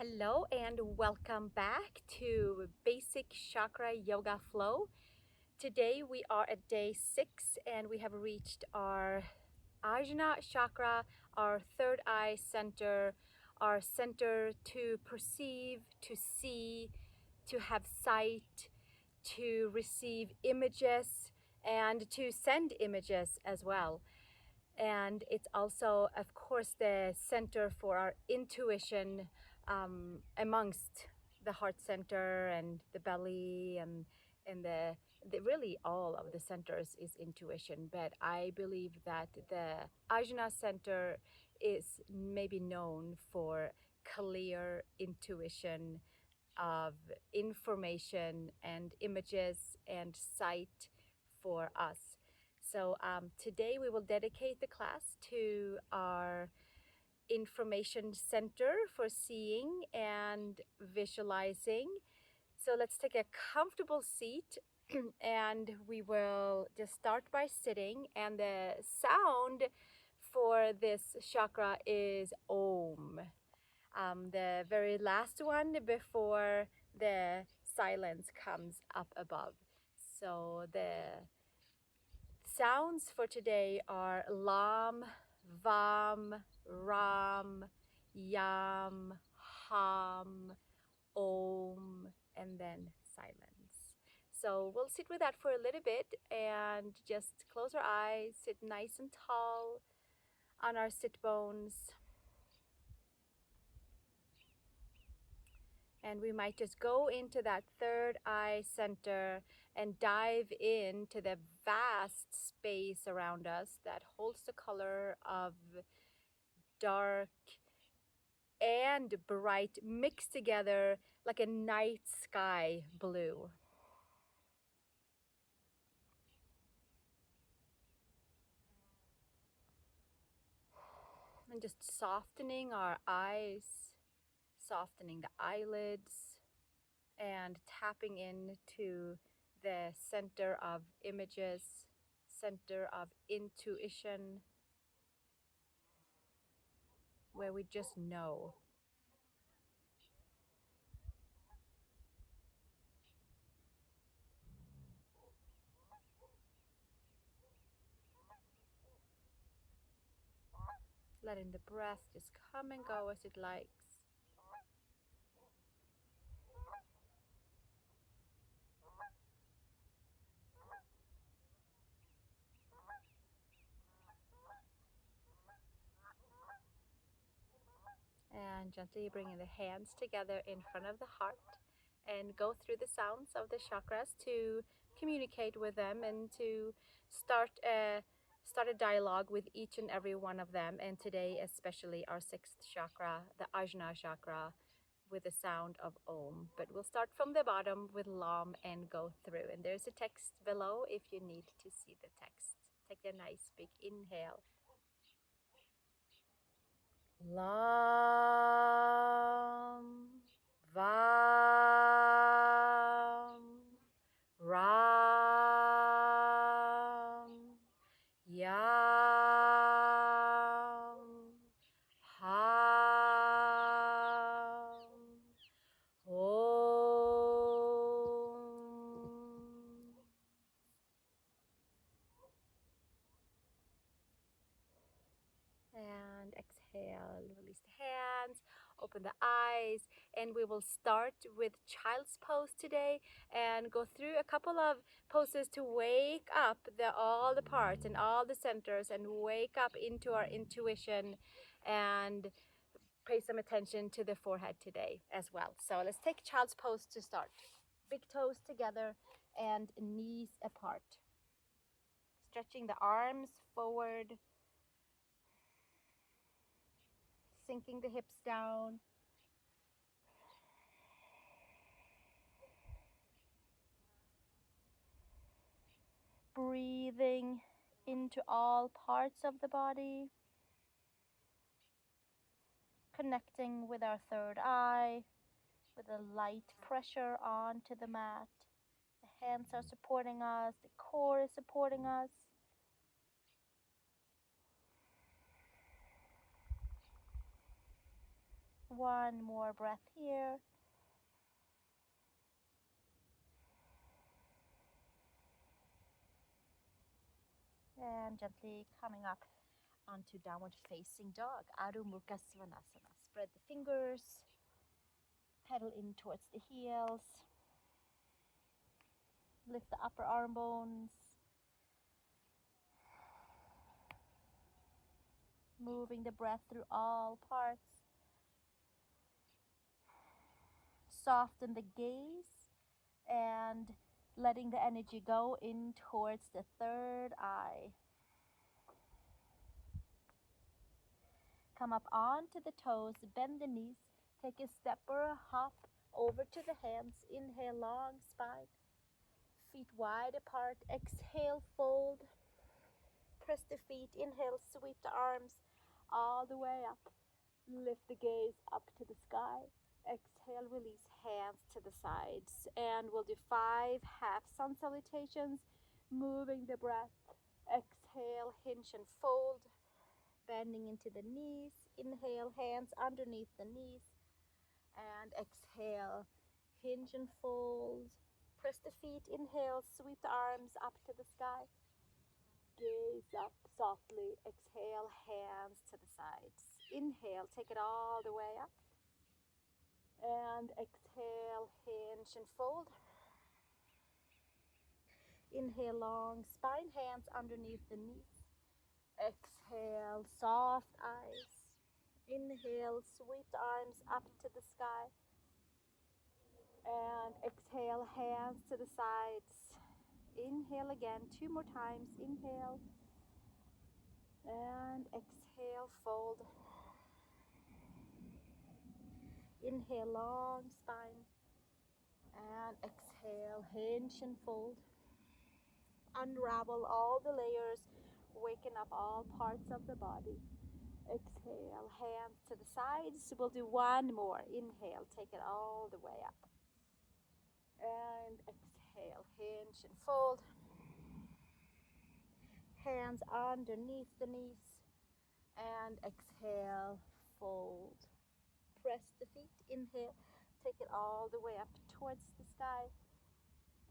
Hello and welcome back to Basic Chakra Yoga Flow. Today we are at day 6 and we have reached our Ajna chakra, our third eye center, our center to perceive, to see, to have sight, to receive images, and to send images as well. And it's also, of course, the center for our intuition amongst the heart center and the belly and the really all of the centers is intuition. But I believe that the Ajna center is maybe known for clear intuition of information and images and sight for us. So today we will dedicate the class to our information center for seeing and visualizing. So let's take a comfortable seat and we will just start by sitting, and the sound for this chakra is Om. The very last one before the silence comes up above. So the sounds for today are LAM, VAM, RAM, YAM, HAM, OM, and then silence. So we'll sit with that for a little bit and just close our eyes, sit nice and tall on our sit bones. And we might just go into that third eye center and dive into the vast space around us that holds the color of dark and bright mixed together like a night sky blue. And just softening our eyes, softening the eyelids, and tapping into the center of images, center of intuition, where we just know. Letting the breath just come and go as it likes. And gently bringing the hands together in front of the heart and go through the sounds of the chakras to communicate with them and to start a dialogue with each and every one of them. And today especially our 6th chakra, the Ajna chakra, with the sound of Om. But we'll start from the bottom with LAM and go through. And there's a text below if you need to see the text. Take a nice big inhale. LAM, VAM, RAM, YAM, HAM, OM. And exhale, release the hands, open the eyes, and we will start with child's pose today and go through a couple of poses to wake up all the parts and all the centers and wake up into our intuition and pay some attention to the forehead today as well. So let's take child's pose to start. Big toes together and knees apart. Stretching the arms forward, sinking the hips down. Breathing into all parts of the body. Connecting with our third eye, with a light pressure onto the mat. The hands are supporting us, the core is supporting us. One more breath here. And gently coming up onto downward facing dog, Adho Mukha Svanasana. Spread the fingers, pedal in towards the heels, lift the upper arm bones, moving the breath through all parts. Soften the gaze and letting the energy go in towards the third eye. Come up onto the toes, bend the knees, take a step or a hop over to the hands. Inhale, long spine, feet wide apart. Exhale, fold. Press the feet. Inhale, sweep the arms all the way up. Lift the gaze up to the sky. Exhale, release hands to the sides. And we'll do 5 half sun salutations, moving the breath. Exhale, hinge and fold, bending into the knees. Inhale, hands underneath the knees. And exhale, hinge and fold. Press the feet. Inhale, sweep the arms up to the sky. Gaze up softly. Exhale, hands to the sides. Inhale, take it all the way up. And exhale, hinge and fold. Inhale, long spine, hands underneath the knees. Exhale, soft eyes. Inhale, sweep the arms up to the sky. And exhale, hands to the sides. Inhale again, 2 more times. Inhale. And exhale, fold. Inhale, long spine. And exhale, hinge and fold. Unravel all the layers, waken up all parts of the body. Exhale, hands to the sides. We'll do 1 more. Inhale, take it all the way up. And exhale, hinge and fold. Hands underneath the knees. And exhale, fold. Press the feet. Inhale, take it all the way up towards the sky.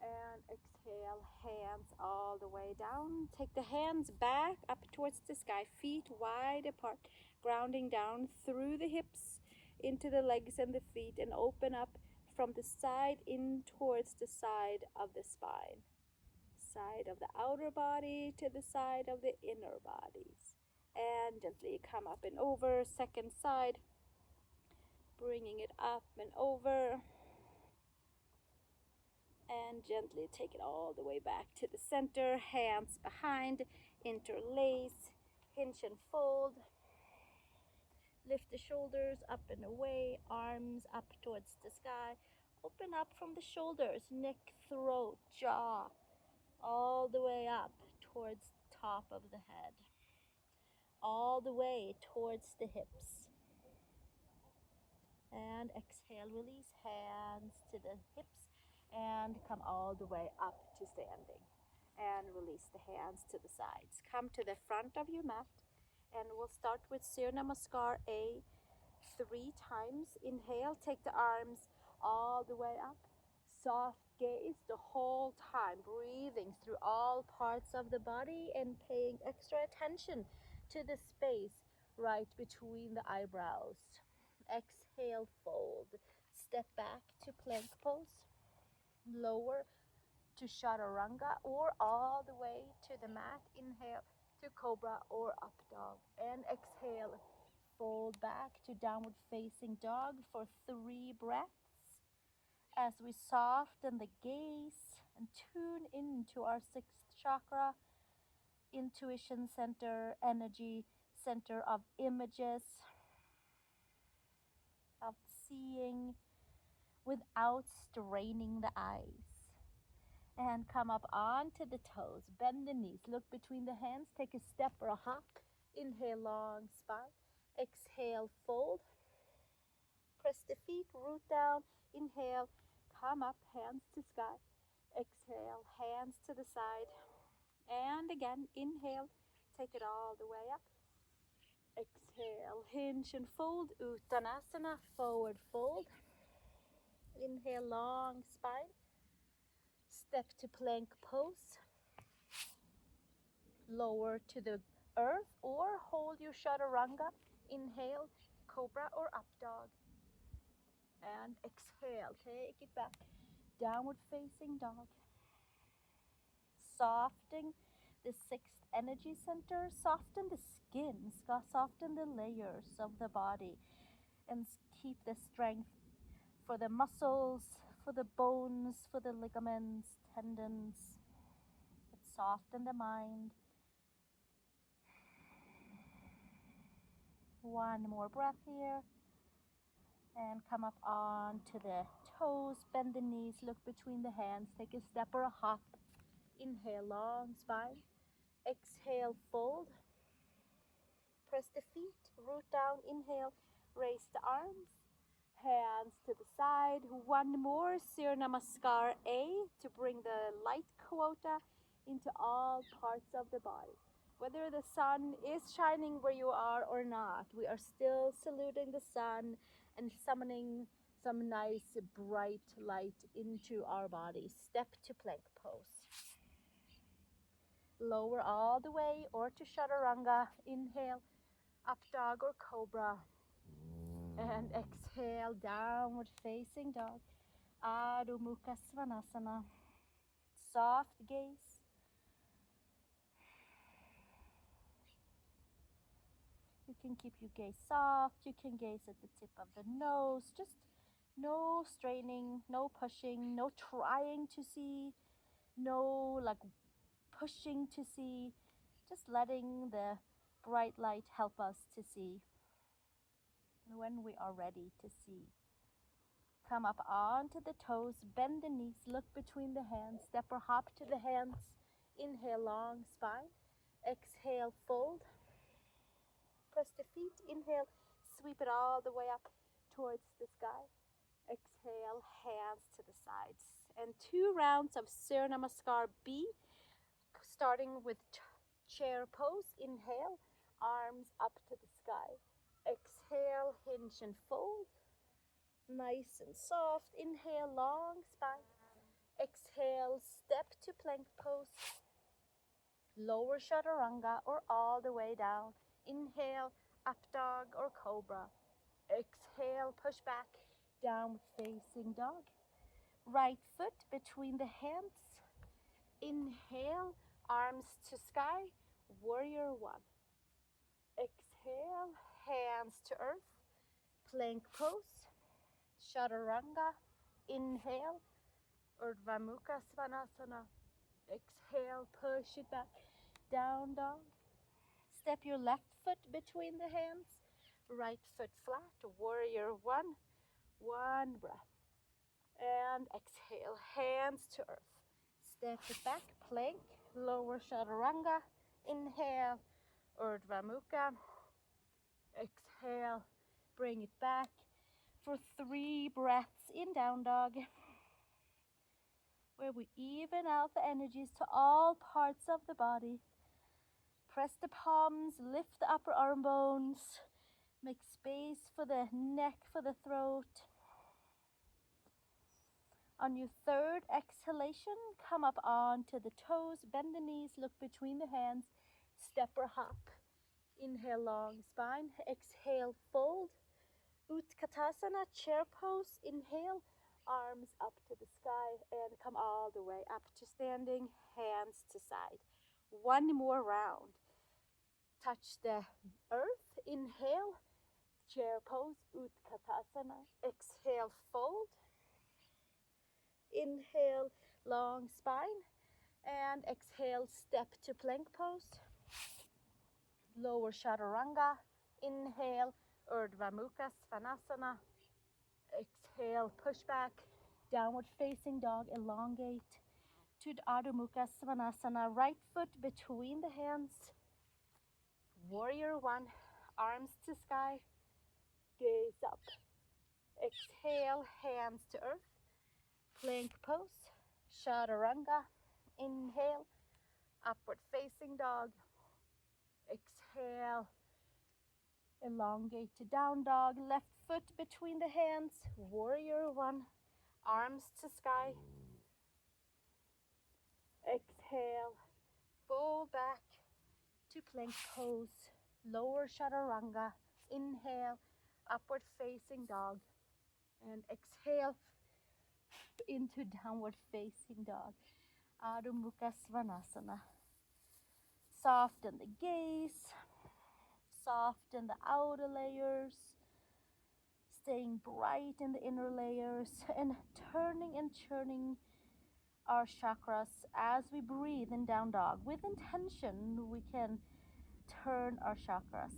And exhale, hands all the way down. Take the hands back up towards the sky, feet wide apart, grounding down through the hips into the legs and the feet, and open up from the side in towards the side of the spine. Side of the outer body to the side of the inner bodies. And gently come up and over, second side, bringing it up and over. And gently take it all the way back to the center. Hands behind, interlace, hinge and fold. Lift the shoulders up and away, arms up towards the sky. Open up from the shoulders, neck, throat, jaw, all the way up towards the top of the head. All the way towards the hips. And exhale, release hands to the hips. And come all the way up to standing. And release the hands to the sides. Come to the front of your mat. And we'll start with Surya Namaskar A 3 times. Inhale, take the arms all the way up. Soft gaze the whole time. Breathing through all parts of the body and paying extra attention to the space right between the eyebrows. Exhale, fold. Step back to plank pose. Lower to chaturanga or all the way to the mat. Inhale to cobra or up dog. And exhale, fold back to downward facing dog for 3 breaths as we soften the gaze and tune into our 6th chakra, intuition center, energy center of images, of seeing without straining the eyes. And come up onto the toes, bend the knees, look between the hands, take a step or a hop. Inhale, long spine. Exhale, fold. Press the feet, root down. Inhale, come up, hands to sky. Exhale, hands to the side. And again, inhale, take it all the way up. Exhale, hinge and fold. Uttanasana, forward fold. Inhale, long spine. Step to plank pose. Lower to the earth or hold your chaturanga. Inhale, cobra or up dog. And exhale, take it back. Downward facing dog. Soften the sixth energy center. Soften the skin. Soften the layers of the body. And keep the strength for the muscles, for the bones, for the ligaments, tendons. But soften the mind. One more breath here. And come up onto the toes, bend the knees, look between the hands, take a step or a hop. Inhale, long spine. Exhale, fold. Press the feet, root down, inhale, raise the arms, hands to the side. One more, Surya Namaskar A, to bring the light quota into all parts of the body. Whether the sun is shining where you are or not, we are still saluting the sun and summoning some nice bright light into our body. Step to plank pose. Lower all the way or to chaturanga. Inhale, up dog or cobra. And exhale, downward facing dog. Adho Mukha Svanasana. Soft gaze. You can keep your gaze soft. You can gaze at the tip of the nose. Just no straining, no pushing, no trying to see, no like pushing to see. Just letting the bright light help us to see when we are ready to see. Come up onto the toes, bend the knees, look between the hands, step or hop to the hands. Inhale, long spine. Exhale, fold. Press the feet, inhale, sweep it all the way up towards the sky. Exhale, hands to the sides. And 2 rounds of Surya Namaskar B, starting with chair pose. Inhale, arms up to the sky. Exhale, hinge and fold. Nice and soft. Inhale, long spine. Exhale, step to plank pose. Lower chaturanga or all the way down. Inhale, up dog or cobra. Exhale, push back, downward facing dog. Right foot between the hands. Inhale, arms to sky, warrior 1. Exhale, hands to earth, plank pose, chaturanga. Inhale, Urdhva Mukha Svanasana. Exhale, push it back, down dog. Step your left foot between the hands, right foot flat, warrior 1. 1 breath. And exhale, hands to earth. Step it back, plank, lower chaturanga. Inhale, Urdhva Mukha. Exhale, bring it back for 3 breaths in down dog, where we even out the energies to all parts of the body. Press the palms, lift the upper arm bones, make space for the neck, for the throat. On your 3rd exhalation, come up onto the toes, bend the knees, look between the hands, step or hop. Inhale, long spine. Exhale, fold. Utkatasana, chair pose. Inhale, arms up to the sky and come all the way up to standing, hands to side. 1 more round. Touch the earth. Inhale, chair pose, Utkatasana. Exhale, fold. Inhale, long spine. And exhale, step to plank pose. Lower chaturanga. Inhale, Urdhva Mukha Svanasana. Exhale, push back, downward facing dog, elongate to Adho Mukha Svanasana. Right foot between the hands. Warrior 1, arms to sky, gaze up. Exhale, hands to earth. Plank pose, chaturanga. Inhale, upward facing dog. Exhale, Elongate to down dog, left foot between the hands, warrior one, arms to sky. Exhale, fold back to plank pose, lower chaturanga. Inhale, upward facing dog, and exhale into downward facing dog. Adho Mukha Svanasana. Soften the gaze, soften the outer layers, staying bright in the inner layers, and turning and churning our chakras as we breathe in down dog. With intention, we can turn our chakras.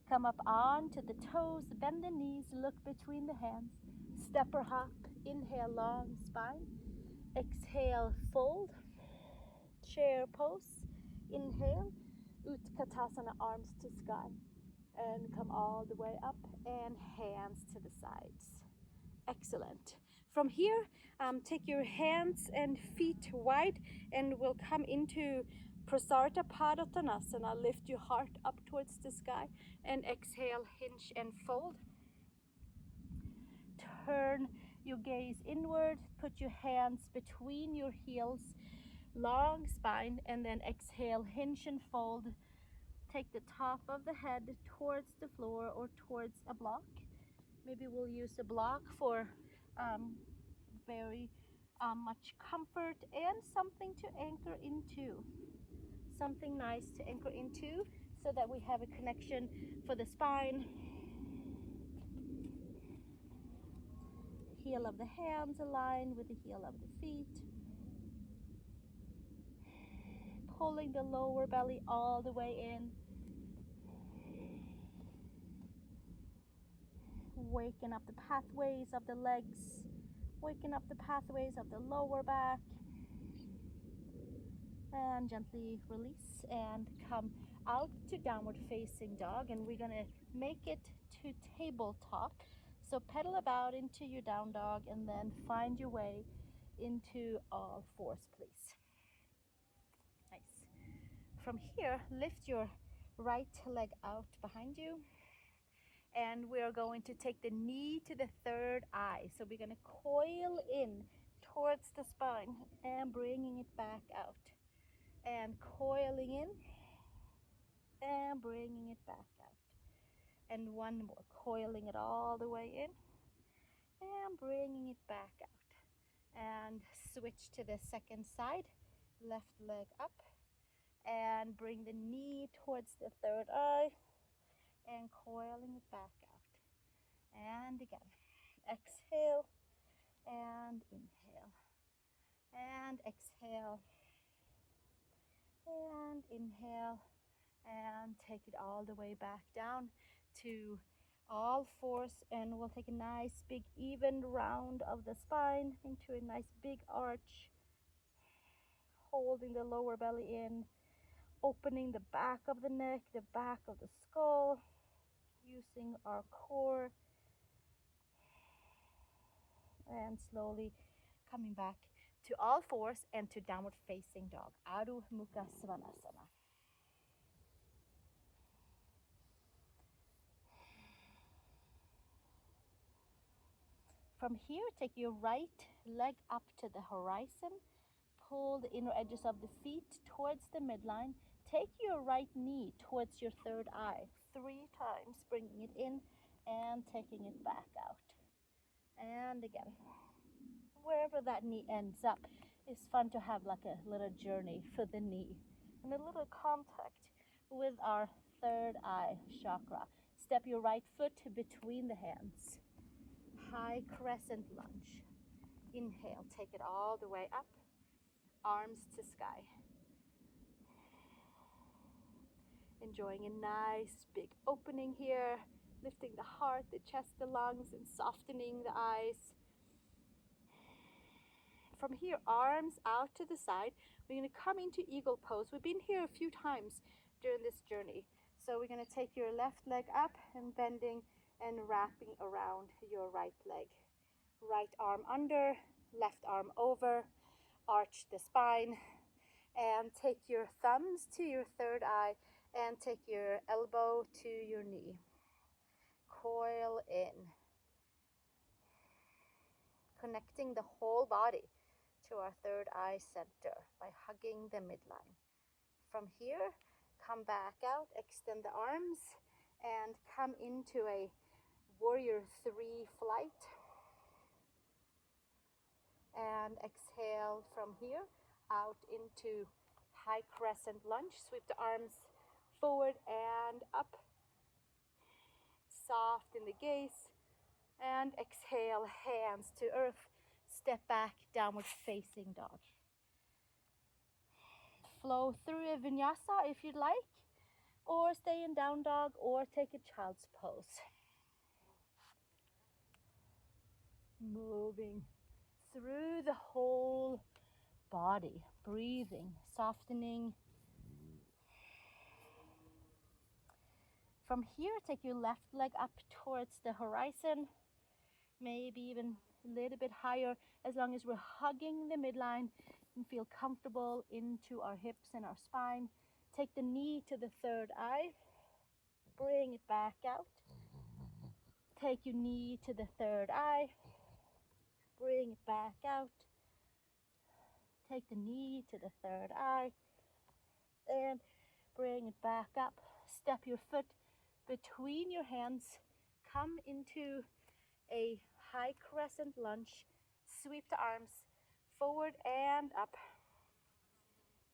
Come up onto the toes, bend the knees, look between the hands. Step or hop, inhale, long spine. Exhale, fold. Chair pose. Inhale, Utkatasana, arms to sky. And come all the way up and hands to the sides. Excellent. From here, take your hands and feet wide and we'll come into Prasarita Padottanasana. Lift your heart up towards the sky and exhale, hinge and fold. Turn your gaze inward, put your hands between your heels, long spine, and then exhale, hinge and fold. Take the top of the head towards the floor or towards a block. Maybe we'll use a block for very much comfort and something to anchor into. Something nice to anchor into so that we have a connection for the spine. Heel of the hands align with the heel of the feet. Pulling the lower belly all the way in. Waking up the pathways of the legs. Waking up the pathways of the lower back. And gently release and come out to downward facing dog. And we're going to make it to tabletop. So pedal about into your down dog and then find your way into all fours, please. Nice. From here, lift your right leg out behind you. And we're going to take the knee to the third eye. So we're going to coil in towards the spine and bringing it back out. And coiling in and bringing it back out. And one more, coiling it all the way in and bringing it back out. And switch to the second side, left leg up and bring the knee towards the third eye and coiling it back out. And again, exhale and inhale and exhale and inhale and take it all the way back down to all fours, and we'll take a nice big even round of the spine into a nice big arch, holding the lower belly in, opening the back of the neck, the back of the skull, using our core, and slowly coming back to all fours and to downward facing dog, Adho Mukha Svanasana. From here, take your right leg up to the horizon. Pull the inner edges of the feet towards the midline. Take your right knee towards your third eye 3 times, bringing it in and taking it back out. And again, wherever that knee ends up, it's fun to have like a little journey for the knee and a little contact with our third eye chakra. Step your right foot between the hands. High crescent lunge. Inhale, take it all the way up, arms to sky. Enjoying a nice big opening here, lifting the heart, the chest, the lungs, and softening the eyes. From here, arms out to the side. We're going to come into eagle pose. We've been here a few times during this journey. So we're going to take your left leg up and bending and wrapping around your right leg. Right arm under, left arm over, arch the spine, and take your thumbs to your third eye And take your elbow to your knee. Coil in. Connecting the whole body to our third eye center by hugging the midline. From here, come back out, extend the arms, and come into a warrior 3 flight. And exhale from here out into high crescent lunge. Sweep the arms forward and up. Soft in the gaze. And exhale, hands to earth. Step back, downward facing dog. Flow through a vinyasa if you'd like, or stay in down dog, or take a child's pose. Moving through the whole body, breathing, softening. From here, take your left leg up towards the horizon, maybe even a little bit higher, as long as we're hugging the midline and feel comfortable into our hips and our spine. Take the knee to the third eye, bring it back out. Take your knee to the third eye, bring it back out. Take the knee to the third eye and bring it back up. Step your foot between your hands. Come into a high crescent lunge. Sweep the arms forward and up.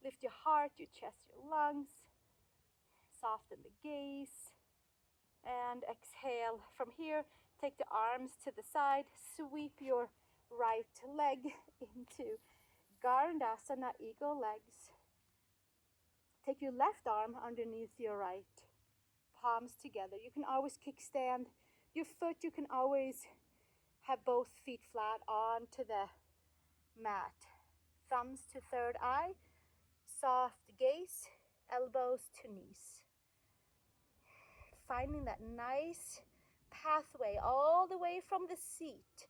Lift your heart, your chest, your lungs. Soften the gaze. And exhale. From here, take the arms to the side. Sweep your right leg into Garandasana, eagle legs. Take your left arm underneath your right. Palms together. You can always kickstand your foot. You can always have both feet flat onto the mat. Thumbs to third eye. Soft gaze. Elbows to knees. Finding that nice pathway all the way from the seat,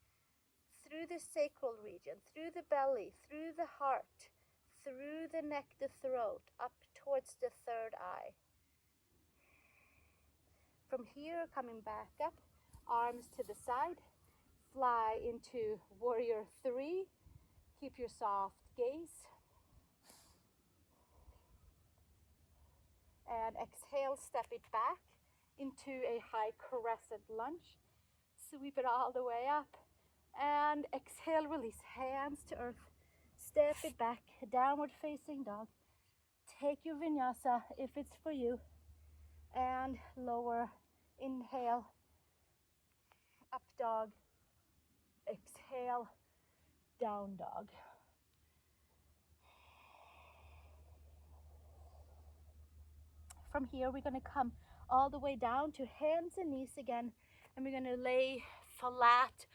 through the sacral region, through the belly, through the heart, through the neck, the throat, up towards the third eye. From here, coming back up, arms to the side, fly into warrior 3. Keep your soft gaze. And exhale, step it back into a high crescent lunge. Sweep it all the way up. And exhale, release, hands to earth. Step it back, downward facing dog. Take your vinyasa if it's for you. And lower, inhale, up dog. Exhale, down dog. From here, we're going to come all the way down to hands and knees again. And we're going to lay flat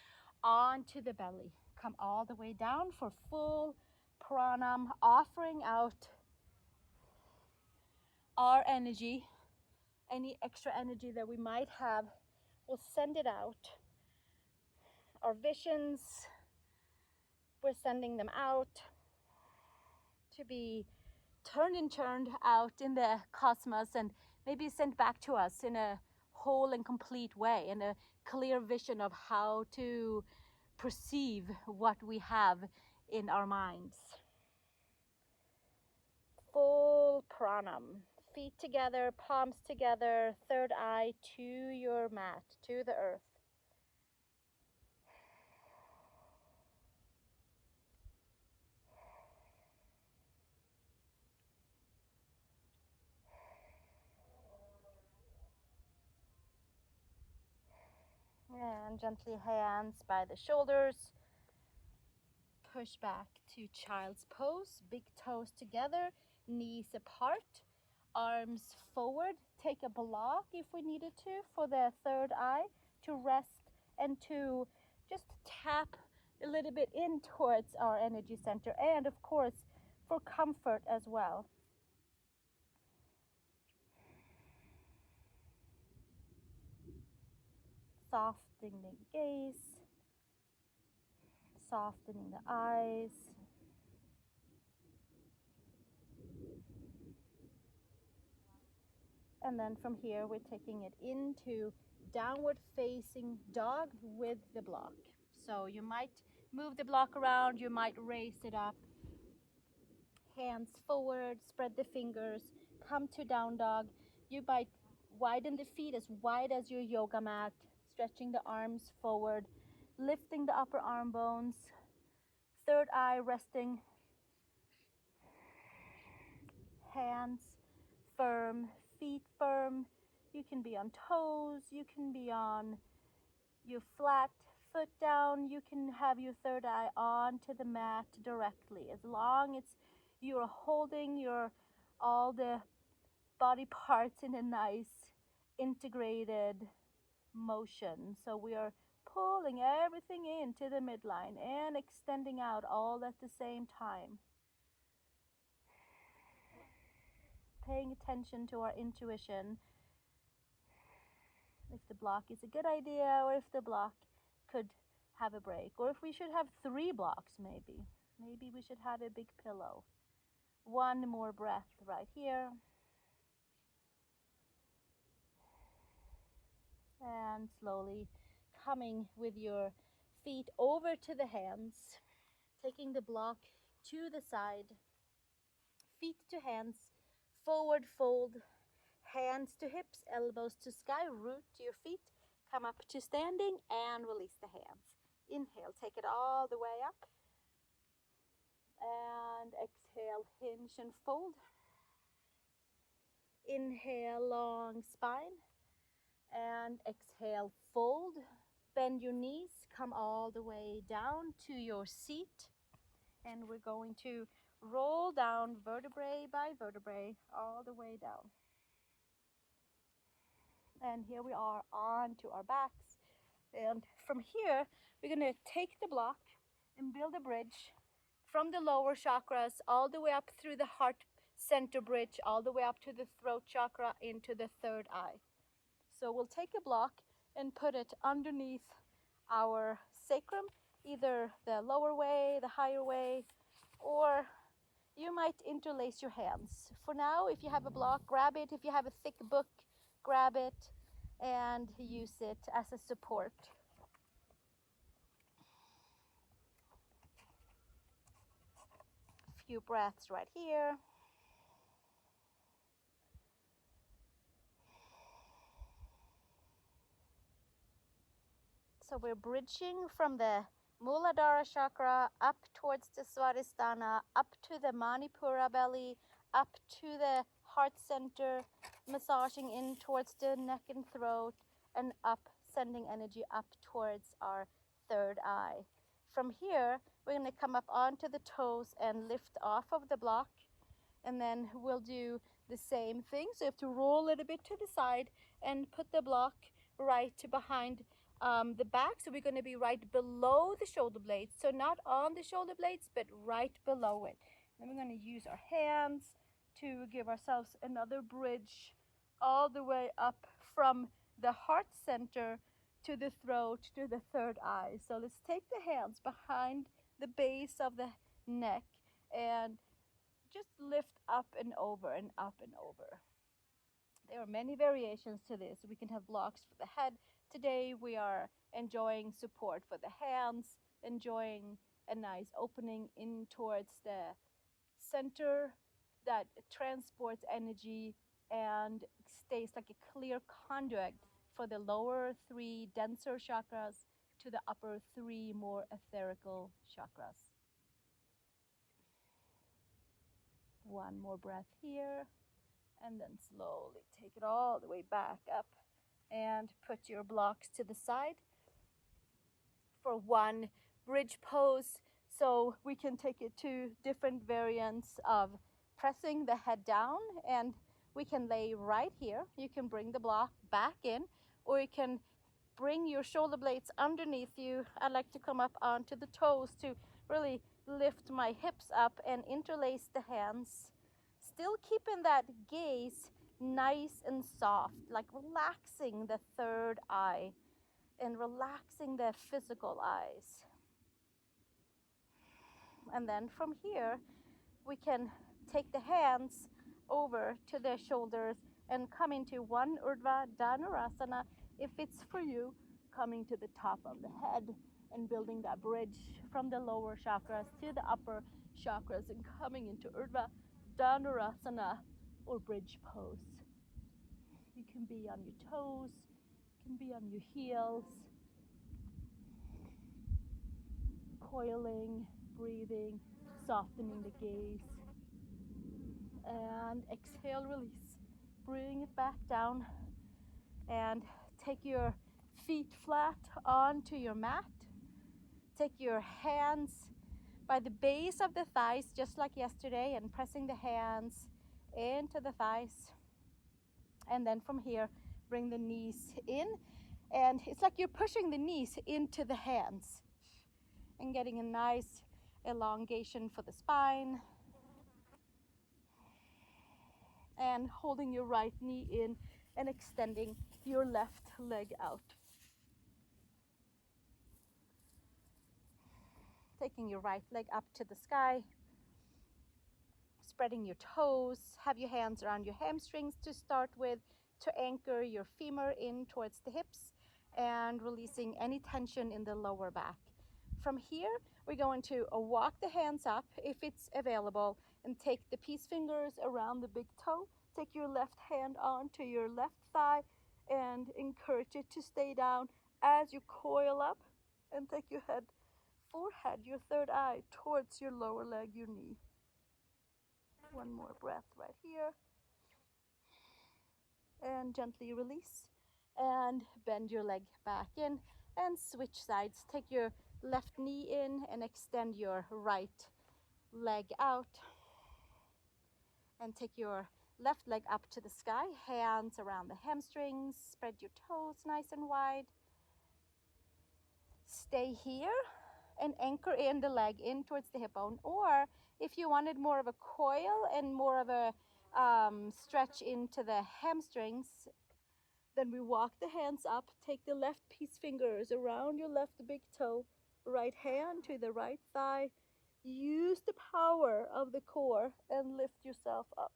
onto the belly. Come all the way down for full pranam, offering out our energy. Any extra energy that we might have, we'll send it out. Our visions, we're sending them out to be turned out in the cosmos and maybe sent back to us in a whole and complete way, and a clear vision of how to perceive what we have in our minds. Full pranam. Feet together, palms together, third eye to your mat, to the earth. And gently hands by the shoulders. Push back to child's pose. Big toes together, knees apart, arms forward. Take a block if we needed to for the third eye to rest and to just tap a little bit in towards our energy center, and of course for comfort as well. Softening the gaze, softening the eyes. And then from here, we're taking it into downward facing dog with the block. So you might move the block around, you might raise it up, hands forward, spread the fingers, come to down dog. You might widen the feet as wide as your yoga mat, stretching the arms forward, lifting the upper arm bones, third eye resting, hands firm, feet firm. You can be on toes, you can be on your flat foot down, you can have your third eye onto the mat directly, as long as you're holding your all the body parts in a nice integrated motion. So we are pulling everything into the midline and extending out all at the same time. Paying attention to our intuition, if the block is a good idea or if the block could have a break, or if we should have 3 blocks maybe. Maybe we should have a big pillow. One more breath right here. And slowly coming with your feet over to the hands, taking the block to the side, feet to hands, forward fold, hands to hips, elbows to sky, root your feet, come up to standing and release the hands. Inhale, take it all the way up. And exhale, hinge and fold. Inhale, long spine. And exhale, fold. Bend your knees, come all the way down to your seat. And we're going to roll down vertebrae by vertebrae all the way down. And here we are onto our backs. And from here, we're going to take the block and build a bridge from the lower chakras all the way up through the heart center bridge, all the way up to the throat chakra into the third eye. So we'll take a block and put it underneath our sacrum, either the lower way, the higher way, or you might interlace your hands. For now, if you have a block, grab it. If you have a thick book, grab it and use it as a support. A few breaths right here. So we're bridging from the Muladhara chakra up towards the Svadisthana, up to the Manipura belly, up to the heart center, massaging in towards the neck and throat, and up, sending energy up towards our third eye. From here, we're going to come up onto the toes and lift off of the block, and then we'll do the same thing. So you have to roll it a bit to the side and put the block right behind the back. So we're going to be right below the shoulder blades. So not on the shoulder blades, but right below it. Then we're going to use our hands to give ourselves another bridge all the way up from the heart center to the throat, to the third eye. So let's take the hands behind the base of the neck and just lift up and over and up and over. There are many variations to this. We can have blocks for the head. Today we are enjoying support for the hands, enjoying a nice opening in towards the center that transports energy and stays like a clear conduit for the lower 3 denser chakras to the upper 3 more etherical chakras. One more breath here. And then slowly take it all the way back up and put your blocks to the side for one bridge pose. So we can take it to different variants of pressing the head down, and we can lay right here. You can bring the block back in, or you can bring your shoulder blades underneath you. I like to come up onto the toes to really lift my hips up and interlace the hands. Still keeping that gaze nice and soft, like relaxing the third eye and relaxing the physical eyes. And then from here, we can take the hands over to the shoulders and come into one Urdhva Dhanurasana. If it's for you, coming to the top of the head and building that bridge from the lower chakras to the upper chakras and coming into Urdhva Dhanurasana or bridge pose. You can be on your toes, you can be on your heels, coiling, breathing, softening the gaze. And exhale, release. Bring it back down and take your feet flat onto your mat. Take your hands by the base of the thighs, just like yesterday, and pressing the hands into the thighs. And then from here, bring the knees in. And it's like you're pushing the knees into the hands and getting a nice elongation for the spine. And holding your right knee in and extending your left leg out. Taking your right leg up to the sky. Spreading your toes. Have your hands around your hamstrings to start with, to anchor your femur in towards the hips and releasing any tension in the lower back. From here, we're going to walk the hands up if it's available and take the peace fingers around the big toe. Take your left hand onto your left thigh and encourage it to stay down as you coil up, and take your head, forehead, your third eye towards your lower leg, your knee. One more breath right here. And gently release and bend your leg back in and switch sides. Take your left knee in and extend your right leg out. And take your left leg up to the sky, hands around the hamstrings, spread your toes nice and wide. Stay here and anchor in the leg in towards the hip bone. Or if you wanted more of a coil and more of a stretch into the hamstrings, then we walk the hands up, take the left peace fingers around your left big toe, right hand to the right thigh. Use the power of the core and lift yourself up.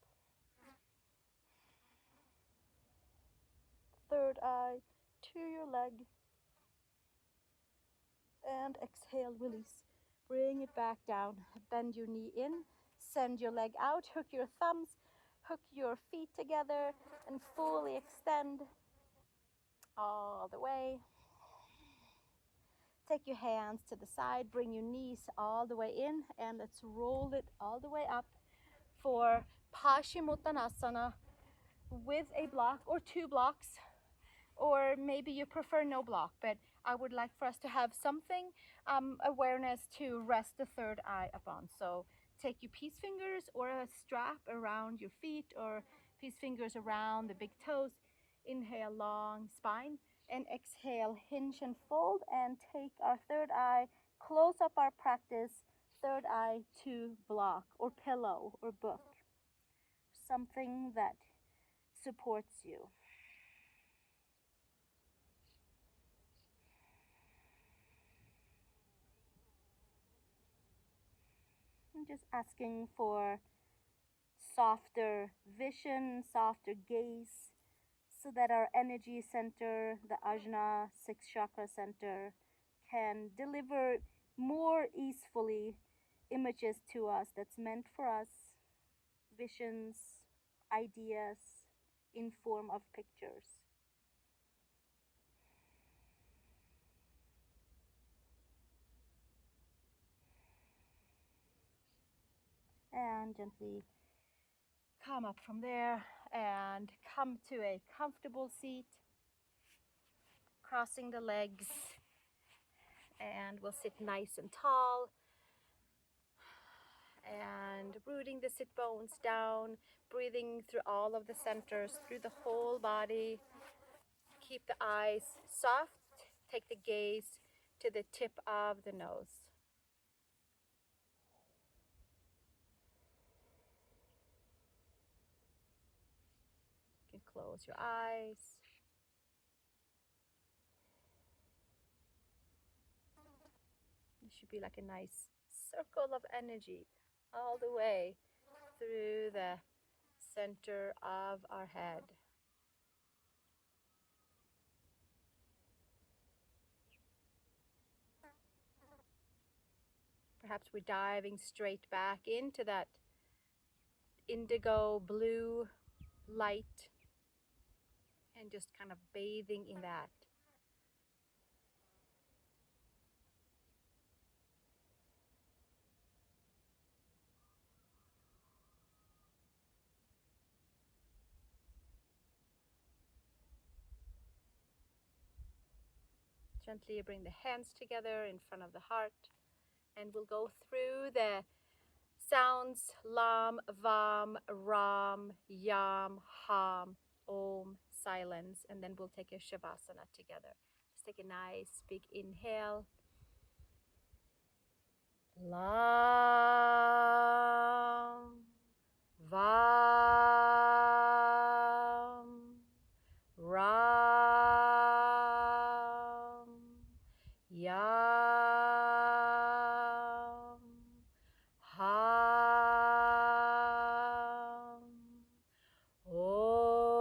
Third eye to your leg. And exhale, release. Bring it back down. Bend your knee in. Send your leg out. Hook your thumbs. Hook your feet together and fully extend all the way. Take your hands to the side. Bring your knees all the way in. And let's roll it all the way up for Paschimottanasana with a block or two blocks. Or maybe you prefer no block, but I would like for us to have something awareness to rest the third eye upon. So take your peace fingers or a strap around your feet or peace fingers around the big toes. Inhale, long spine, and exhale, hinge and fold, and take our third eye, close up our practice, third eye to block or pillow or book. Something that supports you. I'm just asking for softer vision, softer gaze, so that our energy center, the Ajna 6 chakra center, can deliver more easily images to us that's meant for us, visions, ideas in form of pictures. And gently come up from there and come to a comfortable seat, crossing the legs, and we'll sit nice and tall and rooting the sit bones down, breathing through all of the centers, through the whole body. Keep the eyes soft, take the gaze to the tip of the nose. You can close your eyes. It should be like a nice circle of energy all the way through the center of our head. Perhaps we're diving straight back into that indigo blue light and just kind of bathing in that. Gently bring the hands together in front of the heart, and we'll go through the sounds LAM, VAM, RAM, YAM, HAM, OM, silence, and then we'll take a Shavasana together. Just take a nice big inhale. LAM, VAM, RAM, YAM, HAM, OM.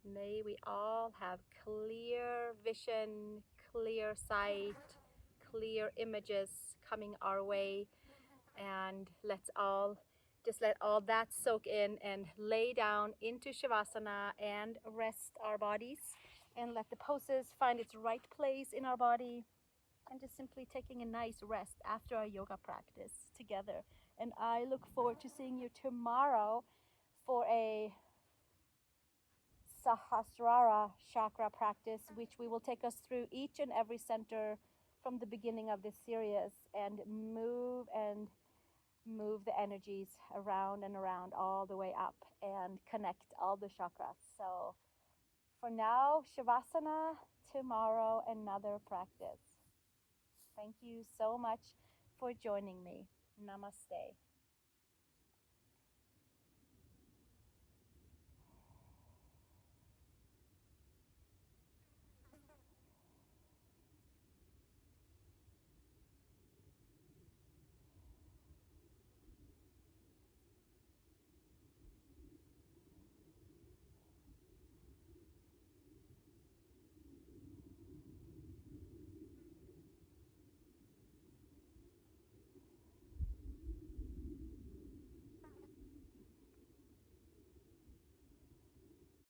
May we all have clear vision, clear sight, clear images coming our way, and let's all just let all that soak in and lay down into Shavasana and rest our bodies and let the poses find its right place in our body, and just simply taking a nice rest after our yoga practice together. And I look forward to seeing you tomorrow for a Sahasrara chakra practice, which we will take us through each and every center from the beginning of this series and move the energies around and around all the way up and connect all the chakras. So for now, Shavasana, tomorrow another practice. Thank you so much for joining me. Namaste.